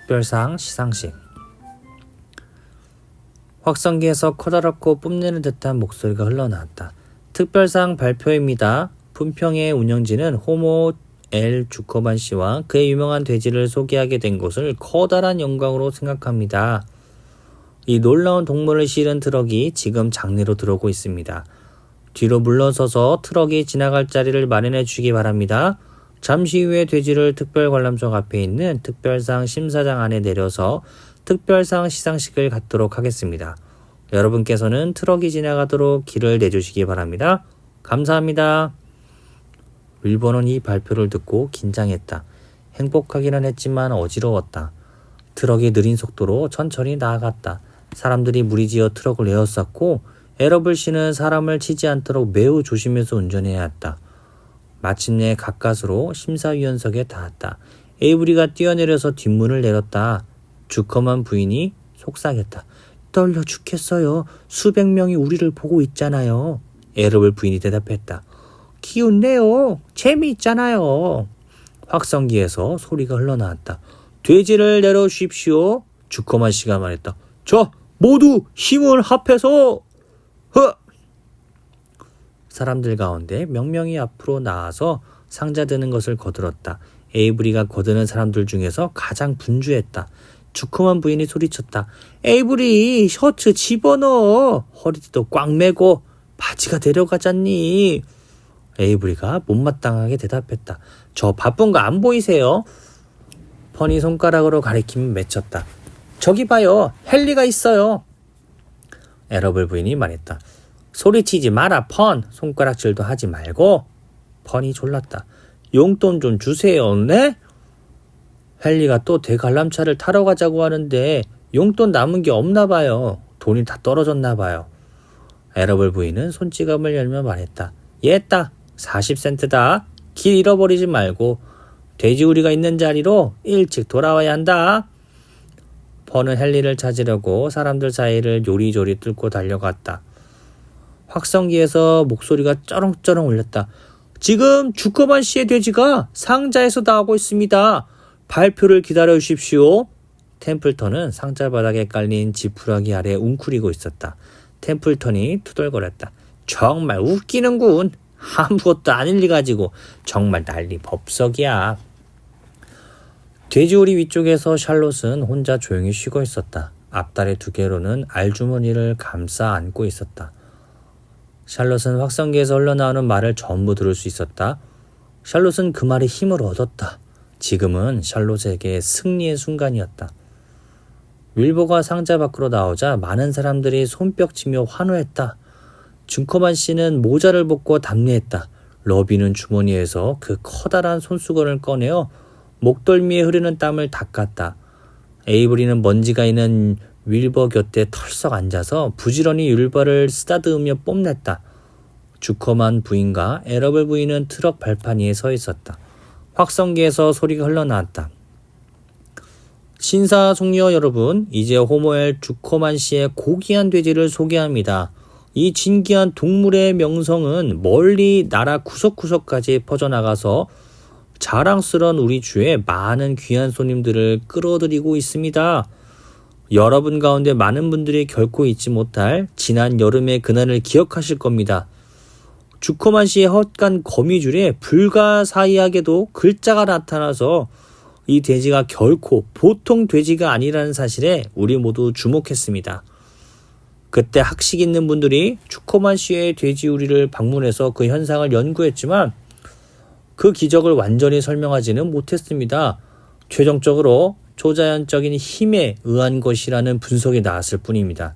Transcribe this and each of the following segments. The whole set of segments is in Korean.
특별상 시상식. 확성기에서 커다랗고 뽐내는 듯한 목소리가 흘러나왔다. 특별상 발표입니다. 품평의 운영진은 호모 엘 주커만 씨와 그의 유명한 돼지를 소개하게 된 것을 커다란 영광으로 생각합니다. 이 놀라운 동물을 실은 트럭이 지금 장내로 들어오고 있습니다. 뒤로 물러서서 트럭이 지나갈 자리를 마련해 주기 바랍니다. 잠시 후에 돼지를 특별관람석 앞에 있는 특별상 심사장 안에 내려서 특별상 시상식을 갖도록 하겠습니다. 여러분께서는 트럭이 지나가도록 길을 내주시기 바랍니다. 감사합니다. 윌버는 이 발표를 듣고 긴장했다. 행복하기는 했지만 어지러웠다. 트럭이 느린 속도로 천천히 나아갔다. 사람들이 무리지어 트럭을 에워쌌고 에러블 씨는 사람을 치지 않도록 매우 조심해서 운전해야 했다. 마침내 가까스로 심사위원석에 닿았다. 에이브리가 뛰어내려서 뒷문을 내렸다. 주커만 부인이 속삭였다. 떨려 죽겠어요. 수백 명이 우리를 보고 있잖아요. 에러블 부인이 대답했다. 기운내요. 재미있잖아요. 확성기에서 소리가 흘러나왔다. 돼지를 내려주십시오. 주커만 씨가 말했다. 저 모두 힘을 합해서 사람들 가운데 명명이 앞으로 나와서 상자 드는 것을 거들었다. 에이브리가 거드는 사람들 중에서 가장 분주했다. 주커만 부인이 소리쳤다. 에이브리 셔츠 집어넣어. 허리띠도 꽉 매고 바지가 내려가잖니. 에이브리가 못마땅하게 대답했다. 저 바쁜 거 안 보이세요? 펀이 손가락으로 가리키며 맺혔다. 저기 봐요. 헨리가 있어요. 에러블 부인이 말했다. 소리치지 마라 펀. 손가락질도 하지 말고. 펀이 졸랐다. 용돈 좀 주세요. 네? 헨리가 또 대관람차를 타러 가자고 하는데 용돈 남은 게 없나 봐요. 돈이 다 떨어졌나 봐요. 에러블 부인은 손지갑을 열며 말했다. 얘따 40센트다. 길 잃어버리지 말고 돼지우리가 있는 자리로 일찍 돌아와야 한다. 펀은 헨리를 찾으려고 사람들 사이를 요리조리 뚫고 달려갔다. 확성기에서 목소리가 쩌렁쩌렁 울렸다. 지금 주커만 씨의 돼지가 상자에서 나오고 있습니다. 발표를 기다려 주십시오. 템플턴은 상자 바닥에 깔린 지푸라기 아래 웅크리고 있었다. 템플턴이 투덜거렸다. 정말 웃기는군. 아무것도 아닐 리 가지고 정말 난리 법석이야. 돼지우리 위쪽에서 샬롯은 혼자 조용히 쉬고 있었다. 앞다리 두 개로는 알주머니를 감싸 안고 있었다. 샬롯은 확성기에서 흘러나오는 말을 전부 들을 수 있었다. 샬롯은 그 말에 힘을 얻었다. 지금은 샬롯에게 승리의 순간이었다. 윌버가 상자 밖으로 나오자 많은 사람들이 손뼉치며 환호했다. 준커만 씨는 모자를 벗고 답례했다. 러비는 주머니에서 그 커다란 손수건을 꺼내어 목덜미에 흐르는 땀을 닦았다. 에이브리는 먼지가 있는 윌버 곁에 털썩 앉아서 부지런히 율바를 쓰다듬으며 뽐냈다. 주커만 부인과 에러블 부인은 트럭 발판 위에 서 있었다. 확성기에서 소리가 흘러나왔다. 신사숙녀 여러분, 이제 호모엘 주커만 씨의 고귀한 돼지를 소개합니다. 이 진귀한 동물의 명성은 멀리 나라 구석구석까지 퍼져나가서 자랑스러운 우리 주에 많은 귀한 손님들을 끌어들이고 있습니다. 여러분 가운데 많은 분들이 결코 잊지 못할 지난 여름의 그날을 기억하실 겁니다. 주커만 씨의 헛간 거미줄에 불가사의하게도 글자가 나타나서 이 돼지가 결코 보통 돼지가 아니라는 사실에 우리 모두 주목했습니다. 그때 학식 있는 분들이 주커만 씨의 돼지우리를 방문해서 그 현상을 연구했지만 그 기적을 완전히 설명하지는 못했습니다. 최종적으로 초자연적인 힘에 의한 것이라는 분석이 나왔을 뿐입니다.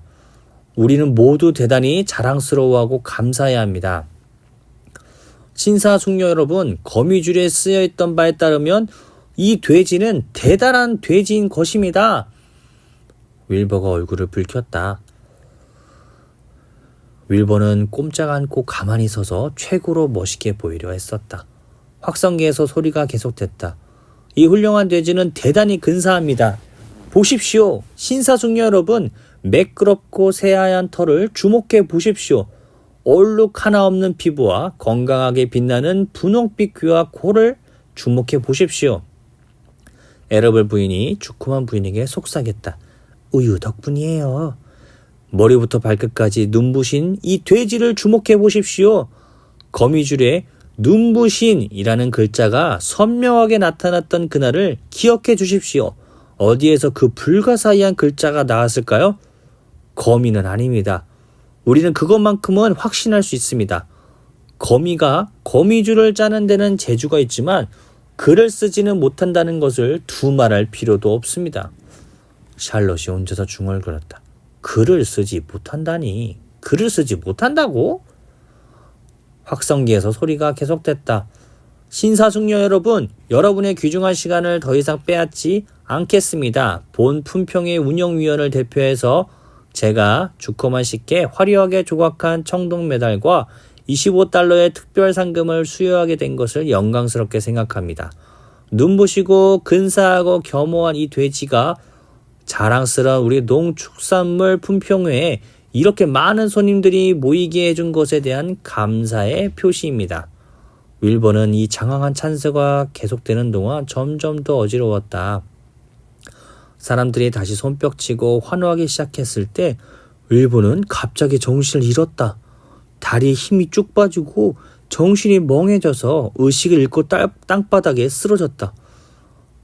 우리는 모두 대단히 자랑스러워하고 감사해야 합니다. 신사숙녀 여러분, 거미줄에 쓰여있던 바에 따르면 이 돼지는 대단한 돼지인 것입니다. 윌버가 얼굴을 붉혔다. 윌버는 꼼짝 않고 가만히 서서 최고로 멋있게 보이려 했었다. 확성기에서 소리가 계속됐다. 이 훌륭한 돼지는 대단히 근사합니다. 보십시오. 신사숙녀 여러분, 매끄럽고 새하얀 털을 주목해 보십시오. 얼룩 하나 없는 피부와 건강하게 빛나는 분홍빛 귀와 코를 주목해 보십시오. 에러블 부인이 주코만 부인에게 속삭였다. 우유 덕분이에요. 머리부터 발끝까지 눈부신 이 돼지를 주목해 보십시오. 거미줄에 눈부신이라는 글자가 선명하게 나타났던 그날을 기억해 주십시오. 어디에서 그 불가사의한 글자가 나왔을까요? 거미는 아닙니다. 우리는 그것만큼은 확신할 수 있습니다. 거미가 거미줄을 짜는 데는 재주가 있지만 글을 쓰지는 못한다는 것을 두말할 필요도 없습니다. 샬롯이 혼자서 중얼거렸다. 글을 쓰지 못한다니. 글을 쓰지 못한다고? 확성기에서 소리가 계속됐다. 신사숙녀 여러분, 여러분의 귀중한 시간을 더 이상 빼앗지 않겠습니다. 본 품평의 운영위원을 대표해서 제가 주코만 씨께 화려하게 조각한 청동 메달과 25달러의 특별 상금을 수여하게 된 것을 영광스럽게 생각합니다. 눈부시고 근사하고 겸허한 이 돼지가 자랑스러운 우리 농축산물 품평회에 이렇게 많은 손님들이 모이게 해준 것에 대한 감사의 표시입니다. 윌버는 이 장황한 찬스가 계속되는 동안 점점 더 어지러웠다. 사람들이 다시 손뼉치고 환호하기 시작했을 때 윌버는 갑자기 정신을 잃었다. 다리에 힘이 쭉 빠지고 정신이 멍해져서 의식을 잃고 땅바닥에 쓰러졌다.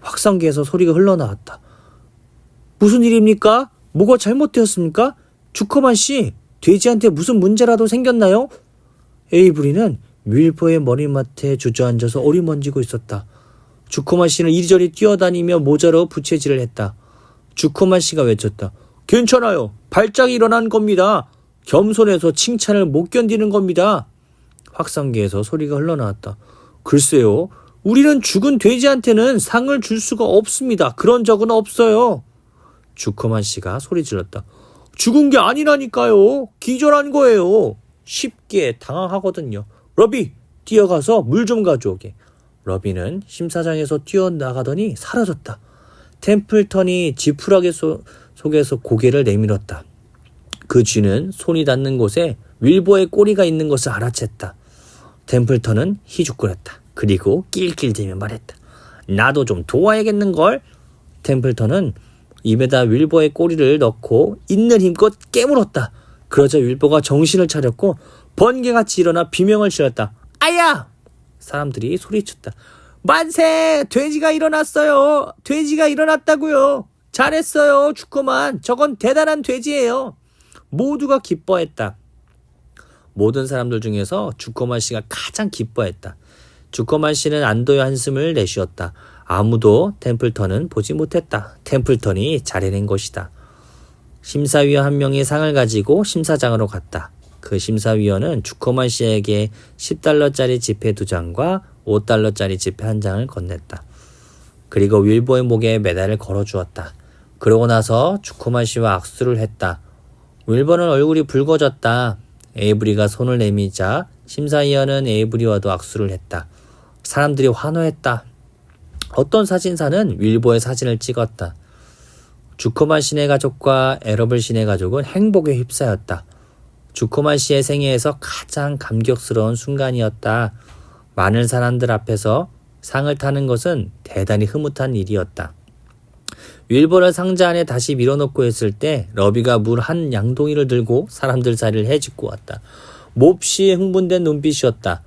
확성기에서 소리가 흘러나왔다. 무슨 일입니까? 뭐가 잘못되었습니까? 주커만 씨, 돼지한테 무슨 문제라도 생겼나요? 에이브리는 윌버의 머리맡에 주저앉아서 어리먼지고 있었다. 주커만 씨는 이리저리 뛰어다니며 모자로 부채질을 했다. 주커만 씨가 외쳤다. 괜찮아요. 발작이 일어난 겁니다. 겸손해서 칭찬을 못 견디는 겁니다. 확성기에서 소리가 흘러나왔다. 글쎄요. 우리는 죽은 돼지한테는 상을 줄 수가 없습니다. 그런 적은 없어요. 주커만 씨가 소리 질렀다. 죽은 게 아니라니까요. 기절한 거예요. 쉽게 당황하거든요. 러비, 뛰어가서 물 좀 가져오게. 러비는 심사장에서 뛰어나가더니 사라졌다. 템플턴이 지푸라기 속에서 고개를 내밀었다. 그 쥐는 손이 닿는 곳에 윌버의 꼬리가 있는 것을 알아챘다. 템플턴은 희죽거렸다. 그리고 낄낄대며 말했다. 나도 좀 도와야겠는걸? 템플턴은 입에다 윌버의 꼬리를 넣고 있는 힘껏 깨물었다. 그러자 윌버가 정신을 차렸고 번개같이 일어나 비명을 지렀다. 아야! 사람들이 소리쳤다. 만세! 돼지가 일어났어요! 돼지가 일어났다고요! 잘했어요, 주커만. 저건 대단한 돼지예요. 모두가 기뻐했다. 모든 사람들 중에서 주커만 씨가 가장 기뻐했다. 주커만 씨는 안도의 한숨을 내쉬었다. 아무도 템플턴은 보지 못했다. 템플턴이 잘해낸 것이다. 심사위원 한 명이 상을 가지고 심사장으로 갔다. 그 심사위원은 주커만 씨에게 10달러짜리 지폐 2장과 5달러짜리 지폐 1장을 건넸다. 그리고 윌버의 목에 메달을 걸어주었다. 그러고 나서 주커만 씨와 악수를 했다. 윌버는 얼굴이 붉어졌다. 에이브리가 손을 내미자 심사위원은 에이브리와도 악수를 했다. 사람들이 환호했다. 어떤 사진사는 윌버의 사진을 찍었다. 주커만 씨네 가족과 에러블 씨네 가족은 행복에 휩싸였다. 주커만 씨의 생애에서 가장 감격스러운 순간이었다. 많은 사람들 앞에서 상을 타는 것은 대단히 흐뭇한 일이었다. 윌버를 상자 안에 다시 밀어넣고 했을 때 러비가 물 한 양동이를 들고 사람들 사이를 헤집고 왔다. 몹시 흥분된 눈빛이었다.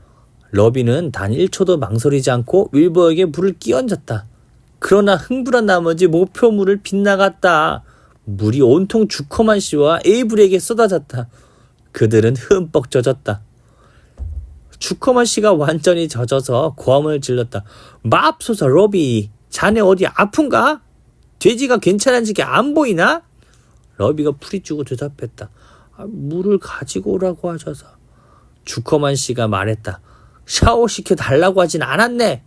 러비는 단 1초도 망설이지 않고 윌버에게 물을 끼얹었다. 그러나 흥분한 나머지 목표물을 빗나갔다. 물이 온통 주커만 씨와 에이블에게 쏟아졌다. 그들은 흠뻑 젖었다. 주커만 씨가 완전히 젖어서 고함을 질렀다. 맙소사 러비, 자네 어디 아픈가? 돼지가 괜찮은지 안 보이나? 러비가 풀이주고 대답했다. 물을 가지고 오라고 하셔서. 주커만 씨가 말했다. 샤워시켜 달라고 하진 않았네.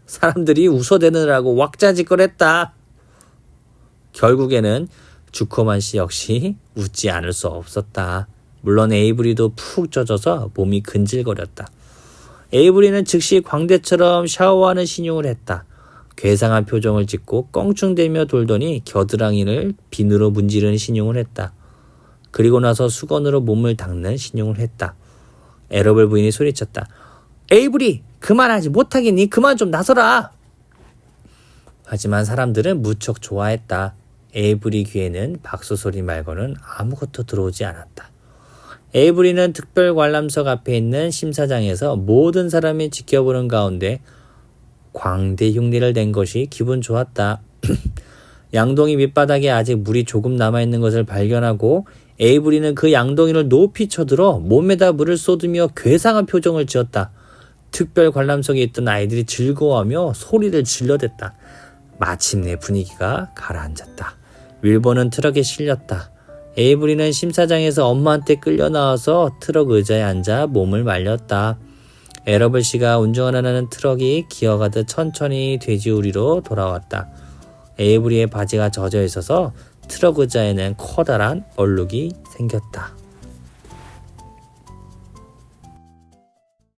사람들이 웃어대느라고 왁자지껄했다. 결국에는 주커만 씨 역시 웃지 않을 수 없었다. 물론 에이브리도 푹 젖어서 몸이 근질거렸다. 에이브리는 즉시 광대처럼 샤워하는 신용을 했다. 괴상한 표정을 짓고 껑충대며 돌더니 겨드랑이를 비누로 문지르는 신용을 했다. 그리고 나서 수건으로 몸을 닦는 신용을 했다. 에러블 부인이 소리쳤다. 에이브리, 그만하지 못하겠니? 그만 좀 나서라. 하지만 사람들은 무척 좋아했다. 에이브리 귀에는 박수 소리 말고는 아무것도 들어오지 않았다. 에이브리는 특별 관람석 앞에 있는 심사장에서 모든 사람이 지켜보는 가운데 광대 흉내를 낸 것이 기분 좋았다. 양동이 밑바닥에 아직 물이 조금 남아있는 것을 발견하고 에이브리는 그 양동이를 높이 쳐들어 몸에다 물을 쏟으며 괴상한 표정을 지었다. 특별 관람석에 있던 아이들이 즐거워하며 소리를 질러댔다. 마침내 분위기가 가라앉았다. 윌버는 트럭에 실렸다. 에이브리는 심사장에서 엄마한테 끌려 나와서 트럭 의자에 앉아 몸을 말렸다. 에러블 씨가 운전하는 트럭이 기어가듯 천천히 돼지우리로 돌아왔다. 에이브리의 바지가 젖어 있어서 트럭 의자에는 커다란 얼룩이 생겼다.